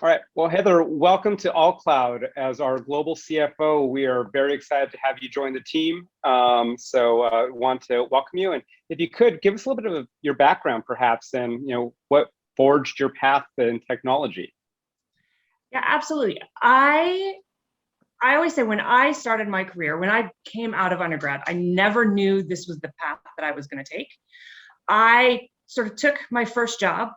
All right. Well, Heather, welcome to AllCloud as our global CFO. We are very excited to have you join the team. Want to welcome you. And if you could give us a little bit of your background, perhaps, and what forged your path in technology. Yeah, absolutely. I always say when I started my career, when I came out of undergrad, I never knew this was the path that I was going to take. I sort of took my first job,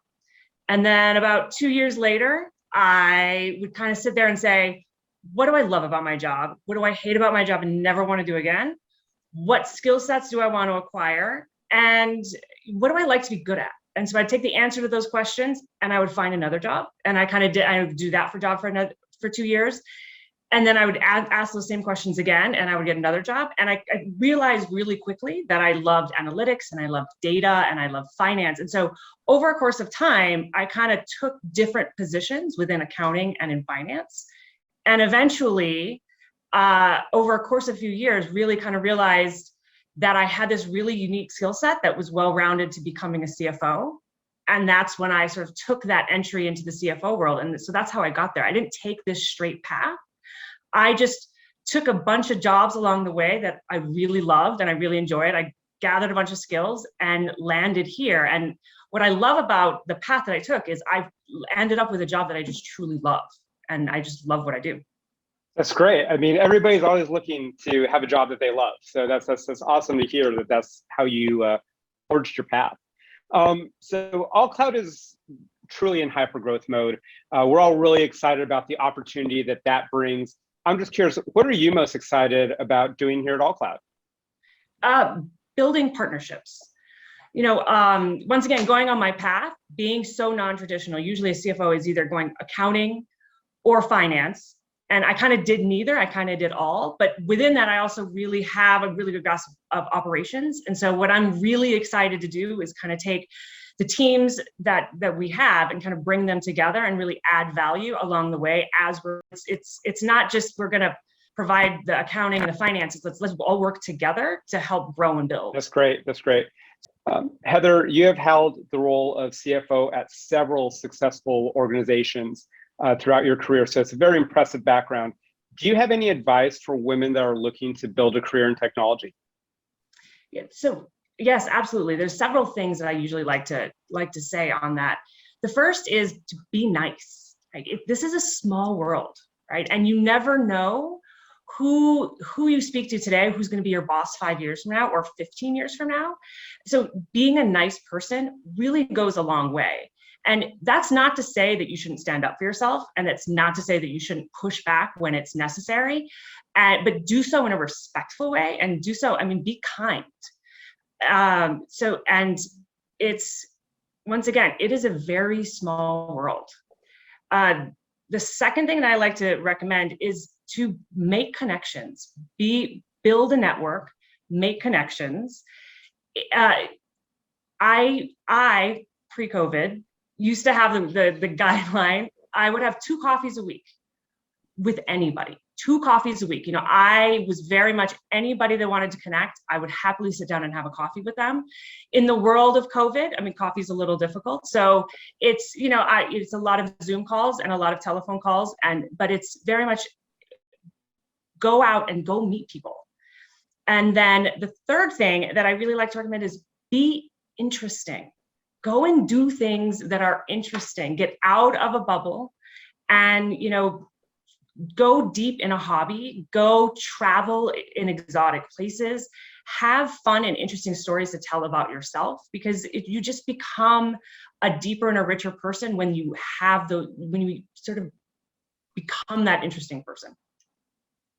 and then about 2 years later, I would kind of sit there and say, what do I love about my job? What do I hate about my job and never want to do again? What skill sets do I want to acquire? And what do I like to be good at? And so I'd take the answer to those questions and I would find another job. And I would do that for 2 years. And then I would ask those same questions again, and I would get another job. And I realized really quickly that I loved analytics and I loved data and I loved finance. And so over a course of time, I kind of took different positions within accounting and in finance. And eventually, over a course of a few years, really kind of realized that I had this really unique skill set that was well-rounded to becoming a CFO. And that's when I sort of took that entry into the CFO world. And so that's how I got there. I didn't take this straight path. I just took a bunch of jobs along the way that I really loved and I really enjoyed. I gathered a bunch of skills and landed here. And what I love about the path that I took is I ended up with a job that I just truly love. And I just love what I do. That's great. I mean, everybody's always looking to have a job that they love. So that's awesome to hear that that's how you forged your path. So AllCloud is truly in hyper-growth mode. We're all really excited about the opportunity that brings. I'm just curious, what are you most excited about doing here at AllCloud? Building partnerships. Once again, going on my path, being so non-traditional, usually a CFO is either going accounting or finance. And I kind of did neither. I kind of did all. But within that, I also really have a really good grasp of operations. And so what I'm really excited to do is kind of take the teams that we have and kind of bring them together and really add value along the way as it's not just we're going to provide the accounting and the finances. Let's all work together to help grow and build. That's great. Heather, you have held the role of CFO at several successful organizations throughout your career. So it's a very impressive background. Do you have any advice for women that are looking to build a career in technology? Yeah, so yes, absolutely. There's several things that I usually like to say on that. The first is to be nice. Right? This is a small world, right? And you never know who you speak to today, who's going to be your boss 5 years from now or 15 years from now. So being a nice person really goes a long way. And that's not to say that you shouldn't stand up for yourself, and it's not to say that you shouldn't push back when it's necessary, but do so in a respectful way, and do so, be kind. And it's, once again, it is a very small world. The second thing that I like to recommend is to make connections, build a network, make connections. I pre-COVID used to have the guideline, I would have 2 coffees a week with anybody. 2 coffees a week. I was very much anybody that wanted to connect, I would happily sit down and have a coffee with them. In the world of COVID, coffee is a little difficult. So it's, it's a lot of Zoom calls and a lot of telephone calls, but it's very much go out and go meet people. And then the third thing that I really like to recommend is be interesting. Go and do things that are interesting. Get out of a bubble and, go deep in a hobby, go travel in exotic places, have fun and interesting stories to tell about yourself, because you just become a deeper and a richer person when you sort of become that interesting person.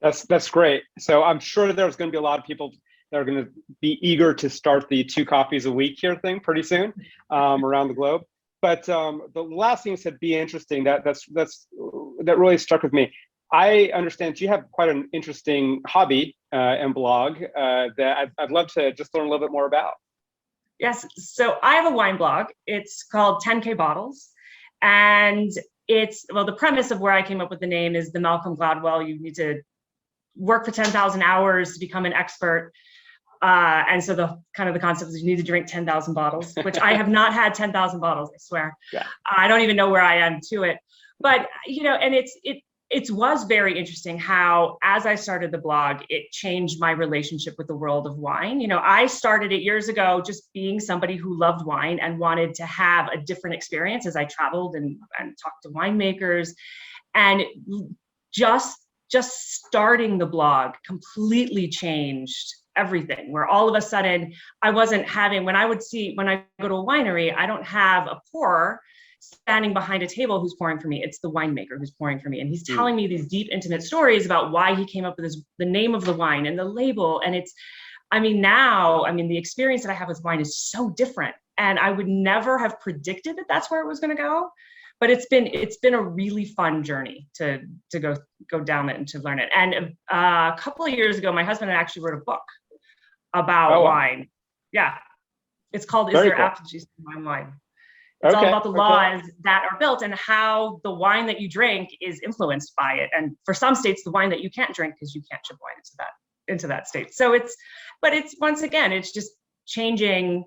That's great. So I'm sure there's going to be a lot of people that are going to be eager to start the 2 coffees a week here thing pretty soon around the globe. But the last thing you said, be interesting, that really struck with me. I understand you have quite an interesting hobby and blog that I'd love to just learn a little bit more about. Yes, so I have a wine blog. It's called 10K Bottles. And the premise of where I came up with the name is the Malcolm Gladwell, you need to work for 10,000 hours to become an expert. And so the concept is you need to drink 10,000 bottles, which I have not had 10,000 bottles, I swear. Yeah. I don't even know where I am to it. But, and it was very interesting how, as I started the blog, it changed my relationship with the world of wine. I started it years ago just being somebody who loved wine and wanted to have a different experience as I traveled and talked to winemakers. And just starting the blog completely changed everything, where all of a sudden I wasn't having, when I go to a winery, I don't have a pourer standing behind a table who's pouring for me. It's the winemaker who's pouring for me. And he's telling me these deep, intimate stories about why he came up with the name of the wine and the label. And the experience that I have with wine is so different. And I would never have predicted that that's where it was going to go. But it's been a really fun journey to go down it and to learn it. And a couple of years ago, my husband actually wrote a book about wine. Yeah. It's called Is There Apple Juice in My Wine? It's all about the laws that are built and how the wine that you drink is influenced by it. And for some states, the wine that you can't drink because you can't ship wine into that state. So but it's once again, it's just changing.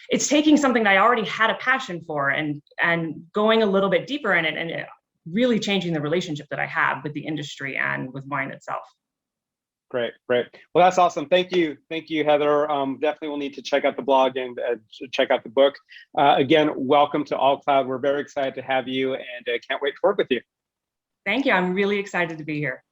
It's taking something that I already had a passion for and going a little bit deeper in it and really changing the relationship that I have with the industry and with wine itself. Great. Well, that's awesome. Thank you, Heather. Definitely will need to check out the blog and check out the book. Again, welcome to AllCloud. We're very excited to have you and can't wait to work with you. Thank you. I'm really excited to be here.